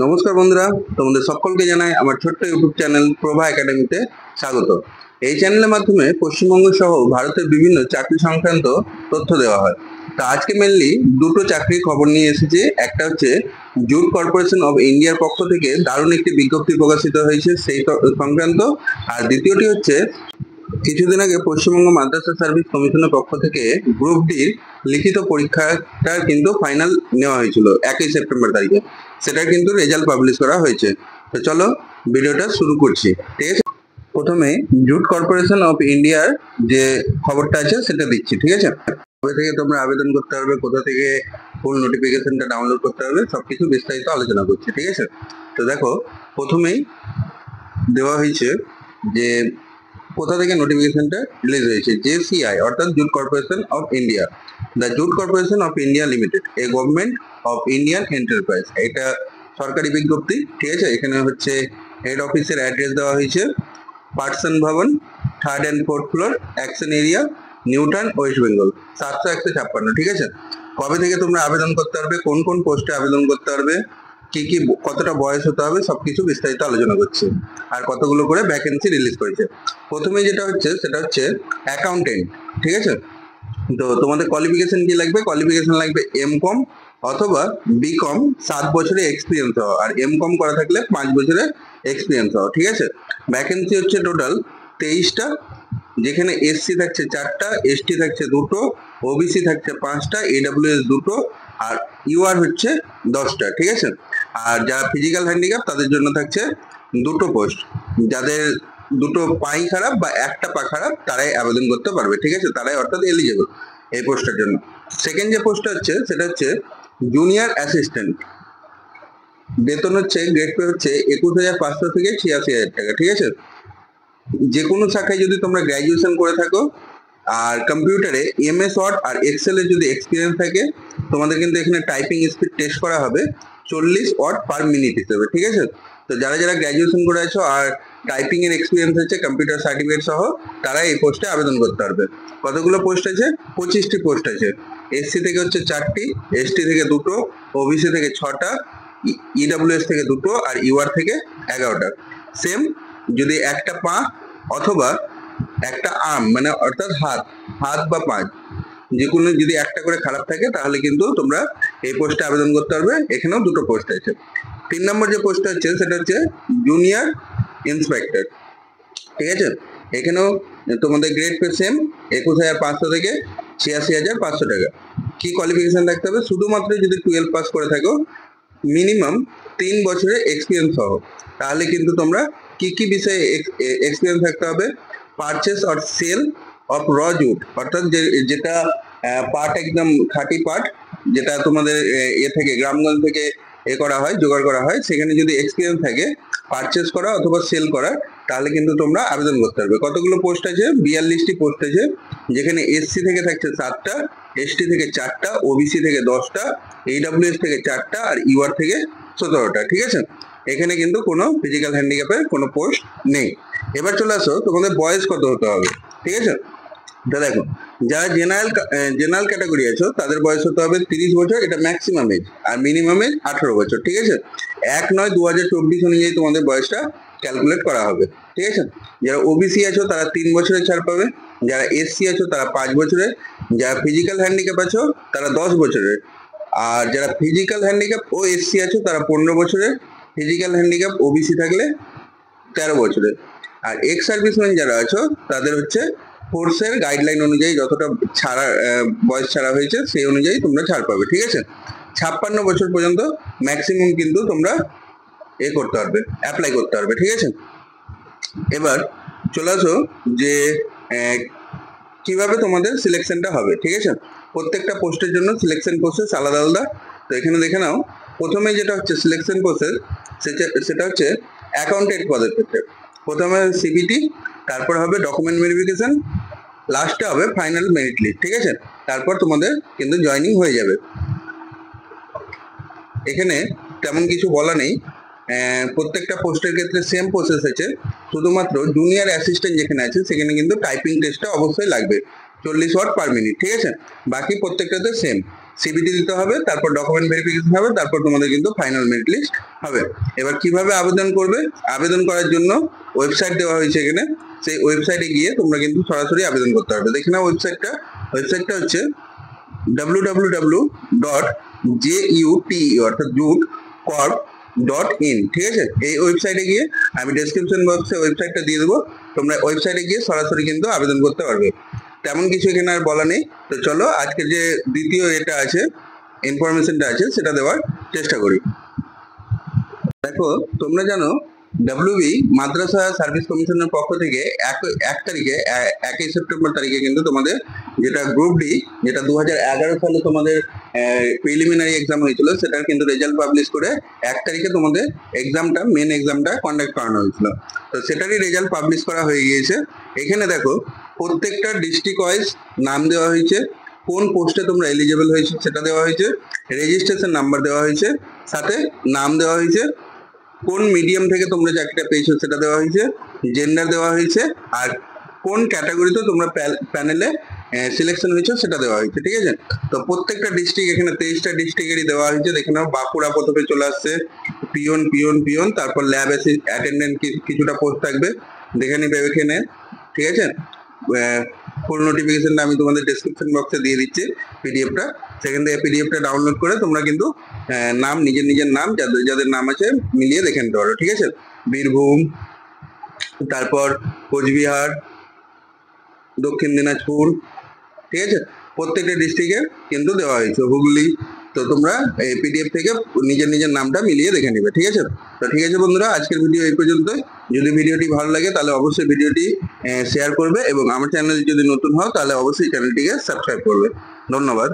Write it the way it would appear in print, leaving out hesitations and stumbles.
নমস্কার বন্ধুরা, তোমাদের সকলকে জানাই আমার ছোট্ট ইউটিউব চ্যানেল প্রভা একাডেমিতে স্বাগত। এই চ্যানেলের মাধ্যমে পশ্চিমবঙ্গ সহ ভারতের বিভিন্ন চাকরি সংক্রান্ত তথ্য দেওয়া হয়। তো আজকে মেনলি দুটো চাকরির খবর নিয়ে এসেছি। একটা হচ্ছে জুট কর্পোরেশন অফ ইন্ডিয়ার পক্ষ থেকে দারুণ একটি বিজ্ঞপ্তি প্রকাশিত হয়েছে সেই সংক্রান্ত, আর দ্বিতীয়টি হচ্ছে কিছুদিন আগে পশ্চিমবঙ্গ মাদ্রাসা সার্ভিস কমিশনের পক্ষ থেকে গ্রুপ ডির লিখিত পরীক্ষাটা কিন্তু ফাইনাল নেওয়া হয়েছিল 1 সেপ্টেম্বর তারিখে। সেটা কিন্তু রেজাল্ট পাবলিশ করা হয়েছে। তো চলো ভিডিওটা শুরু করছি, ঠিক আছে। প্রথমে জুট কর্পোরেশন অফ ইন্ডিয়ার যে খবরটা আছে সেটা দিচ্ছি, ঠিক আছে। কবে থেকে তোমরা আবেদন করতে পারবে, কোথা থেকে ফুল নোটিফিকেশনটা ডাউনলোড করতে হবে, সবকিছু বিস্তারিত আলোচনা করছি, ঠিক আছে। তো দেখো, প্রথমেই দেওয়া হয়েছে যে কোথা থেকে নোটিফিকেশনটা রিলিজ হয়েছে। জেসিআই অর্থাৎ jute corporation of India, the jute corporation of India limited, a government of Indian enterprise. এটা সরকারি বিজ্ঞপ্তি, ঠিক আছে। এখানে হচ্ছে হেড অফিসের অ্যাড্রেস দেওয়া হয়েছে পার্সন ভবন, 3rd and 4th floor, action area, Newtown, West Bengal, 700-156, ঠিক আছে। কবে থেকে তোমরা আবেদন করতে পারবে, কোন কোন পোস্টে আবেদন করতে পারবে, কি কি কতটা বয়স হতে হবে, সবকিছু বিস্তারিত আলোচনা করছি। আর কতগুলো করে ভ্যাকেন্সি রিলিজ করেছে। প্রথমে যেটা হচ্ছে সেটা হচ্ছে অ্যাকাউন্টেন্ট, ঠিক আছে। তো তোমাদের কোয়ালিফিকেশন কি লাগবে? কোয়ালিফিকেশন লাগবে এমকম অথবা বিকম, 7 বছরের এক্সপিরিয়েন্স হওয়া, আর এমকম করা থাকলে 5 বছরের এক্সপিরিয়েন্স হওয়া, ঠিক আছে। ভ্যাকেন্সি হচ্ছে টোটাল 23টা, যেখানে এসসি থাকছে 4টা, এসটি থাকছে 2টো, ওবিসি থাকছে 5টা, এডব্লিউএস 2টো, আর ইউআর হচ্ছে 10টা, ঠিক আছে। আর যারা ফিজিক্যাল হ্যান্ডিক্যাপ তাদের জন্য থাকছে 2টো পোস্ট। যাদের 2টো পাই খারাপ বা একটা পা খারাপ তারাই আবেদন করতে পারবে, ঠিক আছে। তারাই অর্থাৎ এলিজেবল এই পোস্টের জন্য। সেকেন্ড যে পোস্টটা হচ্ছে সেটা হচ্ছে জুনিয়র অ্যাসিস্ট্যান্ট। বেতন হচ্ছে গ্রেড পে হচ্ছে 21,500 থেকে 86,000 টাকা, ঠিক আছে। যে কোনো শাখায় যদি তোমরা গ্র্যাজুয়েশন করে থাকো আর কম্পিউটারে এমএস ওয়ার্ড আর এক্সেলের যদি এক্সপিরিয়েন্স থাকে, তোমাদের কিন্তু এখানে টাইপিং স্পিড টেস্ট করা হবে 40 ওয়ার্ড পার মিনিট হিসেবে, ঠিক আছে। তো যারা যারা গ্র্যাজুয়েশন করে আছো আর টাইপিং এর এক্সপিরিয়েন্স আছে কম্পিউটার সার্টিফিকেট সহ, তারা এই পোস্টে আবেদন করতে পারবে। কতগুলো পোস্ট আছে? 25টি পোস্ট আছে। এসসি থেকে হচ্ছে 4টি, এসটি থেকে 2টো, ওবিসি থেকে 6টা, ইডব্লিউএস থেকে 2টো, আর ইউআর থেকে 11টা। সেম, যদি একটা পা অথবা একটা আর্ম মানে অর্থাৎ হাত বা পা, যে কোনো যদি একটা করে খারাপ থাকে তাহলে কিন্তু তোমরা এই পোস্টে আবেদন করতে পারবে। এখানেও 2টো পোস্ট আছে। 3 নম্বর যে পোস্টটা হচ্ছে সেটা হচ্ছে জুনিয়র ইন্সপেক্টর, ঠিক আছে। এখানেও তোমাদের গ্রেড পে সেম 21,500 থেকে 86,500 টাকা। কি কোয়ালিফিকেশন থাকতে হবে? শুধুমাত্র যদি 12 পাস করে থাকো, মিনিমাম 3 বছরের এক্সপিরিয়েন্স সহ, তাহলে কিন্তু তোমরা কি কি বিষয়ে এক্সপিরিয়েন্স থাকতে হবে? পারচেস অর সেল অফ র জুট, অর্থাৎ যেটা পাট, একদম খাঁটি পাট, যেটা তোমাদের থেকে গ্রামগঞ্জ থেকে করা হয়, জোগাড় করা হয়, সেখানে যদি এক্সপিরিয়েন্স থাকে পারচেস করা অথবা সেল করা, তাহলে কিন্তু তোমরা আবেদন করতে পারবে। কতগুলো পোস্ট আছে? 42টি পোস্ট আছে, যেখানে এসসি থেকে থাকছে 7টা, এসটি থেকে 4টা, ওবিসি থেকে 10টা, এইডব্লিউএস থেকে 4টা, আর ইউআর থেকে 17টা, ঠিক আছে। এখানে কিন্তু কোনো ফিজিক্যাল হ্যান্ডিক্যাপের কোনো পোস্ট নেই। এবার চলে আসো তোমাদের বয়স কত হতে হবে, ঠিক আছে। তো দেখো, যারা জেনারেল ক্যাটাগরি আছো তাদের বয়স হতে হবে 30 বছর, এটা ম্যাক্সিমাম এজ, আর মিনিমাম এজ 18 বছর, ঠিক আছে। 1/9/2024 অনুযায়ী তোমাদের বয়সটা ক্যালকুলেট করা হবে, ঠিক আছে। যারা ওবিসি আছো তারা 3 বছরের ছাড় পাবে, যারা এসসি আছো তারা 5 বছরের, যারা ফিজিক্যাল হ্যান্ডিক্যাপ আছো তারা 10 বছরের, আর যারা ফিজিক্যাল হ্যান্ডিক্যাপ ও এসসি আছো তারা 15 বছরের, ফিজিক্যাল হ্যান্ডিক্যাপ ওবিসি থাকলে 13 বছরের, আর এক্স সার্ভিসম্যান যারা আছো তাদের হচ্ছে ফোর্সের গাইডলাইন অনুযায়ী যতটা ছাড়া বয়স ছাড়া হয়েছে সেই অনুযায়ী তোমরা ছাড় পাবে, ঠিক আছে। 56 বছর পর্যন্ত ম্যাক্সিমাম কিন্তু তোমরা করতে পারবে, অ্যাপ্লাই করতে পারবে, ঠিক আছে। এবার চলে আসো যে কিভাবে তোমাদের সিলেকশনটা হবে, ঠিক আছে। প্রত্যেকটা পোস্টের জন্য সিলেকশন প্রসেস আলাদা আলাদা। তো এখানে দেখে নাও, প্রথমে যেটা হচ্ছে সিলেকশন প্রসেস, সেটা হচ্ছে অ্যাকাউন্টেন্ট পদের ক্ষেত্রে প্রথমে সিবিটি, তারপর হবে ডকুমেন্ট ভেরিফিকেশন, লাস্টে হবে ফাইনাল মেরিট লিস্ট, ঠিক আছে। তারপর তোমাদের কিন্তু জয়েনিং হয়ে যাবে। এখানে তেমন কিছু বলা নেই, প্রত্যেকটা পোস্টের ক্ষেত্রে সেম প্রসেস আছে। শুধুমাত্র জুনিয়র অ্যাসিস্ট্যান্ট যেখানে আছে সেখানে কিন্তু টাইপিং টেস্টটা অবশ্যই লাগবে 40 ওয়ার্ড পার মিনিট, ঠিক আছে। বাকি প্রত্যেকটাতে সেম। সিবিটি দিতে হবে, তারপর ডকুমেন্ট ভেরিফিকেশন হবে, তারপর তোমাদের কিন্তু ফাইনাল মেরিট লিস্ট হবে। এবার কিভাবে আবেদন করবে? আবেদন করার জন্য ওয়েবসাইট দেওয়া হয়েছে এখানে, সেই ওয়েবসাইটে গিয়ে তোমরা কিন্তু সরাসরি আবেদন করতে পারবে। দেখে নাও ওয়েবসাইটটা হচ্ছে www.jute অর্থাৎ জুট corp.in, ঠিক আছে? এই ওয়েবসাইটে গিয়ে আমি ডেসক্রিপশন বক্সে ওয়েবসাইটটা দিয়ে দেবো, তোমরা ওয়েবসাইটে গিয়ে সরাসরি কিন্তু আবেদন করতে পারবে। তেমন কিছু এখানে আর বলা নেই। তো চলো আজকে যে দ্বিতীয় এটা আছে, ইনফরমেশনটা আছে, সেটা দেওয়ার চেষ্টা করি। দেখো, তোমরা জানো ডাব্লিউবি মাদ্রাসা সার্ভিস কমিশনের পক্ষ থেকে 1 সেপ্টেম্বর তারিখে কিন্তু তোমাদের যেটা গ্রুপ ডি, যেটা 2011 সালে তোমাদের প্রিলিমিনারি এক্সাম হয়েছিল, সেটার কিন্তু রেজাল্ট পাবলিশ করে 1 তারিখে তোমাদের মেন এক্সামটা কন্ডাক্ট করানো হয়েছিল। তো সেটারই রেজাল্ট পাবলিশ করা হয়ে গিয়েছে। এখানে দেখো প্রত্যেকটা ডিস্ট্রিক্ট ওয়াইজ নাম দেওয়া হয়েছে, কোন পোস্টে তোমরা এলিজিবল হয়েছে সেটা দেওয়া হয়েছে, রেজিস্ট্রেশন নাম্বার দেওয়া হয়েছে, সাথে নাম দেওয়া হয়েছে, কোন মিডিয়াম থেকে তোমরা চাকরিটা পেয়েছো সেটা দেওয়া হয়েছে, জেন্ডার দেওয়া হয়েছে, আর কোন ক্যাটাগরিতে তোমরা প্যানেলে সিলেকশন হয়েছে সেটা দেওয়া হয়েছে, ঠিক আছে? তো প্রত্যেকটা ডিস্ট্রিক্ট, এখানে 23টা ডিস্ট্রিক্টেরই দেওয়া হয়েছে। দেখে নাও, বাঁকুড়া প্রথমে চলে আসছে, পিয়ন, তারপর ল্যাব অ্যাটেন্ডেন্ট কিছুটা পোস্ট থাকবে, দেখে নিবে এখানে, ঠিক আছে? ফুল নোটিফিকেশনটা আমি তোমাদের ডেসক্রিপশন বক্সে দিয়ে দিচ্ছি, পিডিএফটা, সেখান থেকে পিডিএফটা ডাউনলোড করে তোমরা কিন্তু নাম, নিজের নাম যাদের নাম আছে মিলিয়ে দেখে নিতে পারো, ঠিক আছে? বীরভূম, তারপর কোচবিহার, দক্ষিণ দিনাজপুর, ঠিক আছে? প্রত্যেকটা ডিস্ট্রিক্টে কিন্তু দেওয়া হয়েছে, হুগলি। তো তোমরা এই পিডিএফ থেকে নিজের নামটা মিলিয়ে দেখে নিবে, ঠিক আছে? তো ঠিক আছে বন্ধুরা, আজকের ভিডিও এই পর্যন্ত। যদি ভিডিওটি ভালো লাগে তাহলে অবশ্যই ভিডিওটি শেয়ার করবে, এবং আমার চ্যানেল যদি নতুন হও তাহলে অবশ্যই চ্যানেলটিকে সাবস্ক্রাইব করবে। ধন্যবাদ।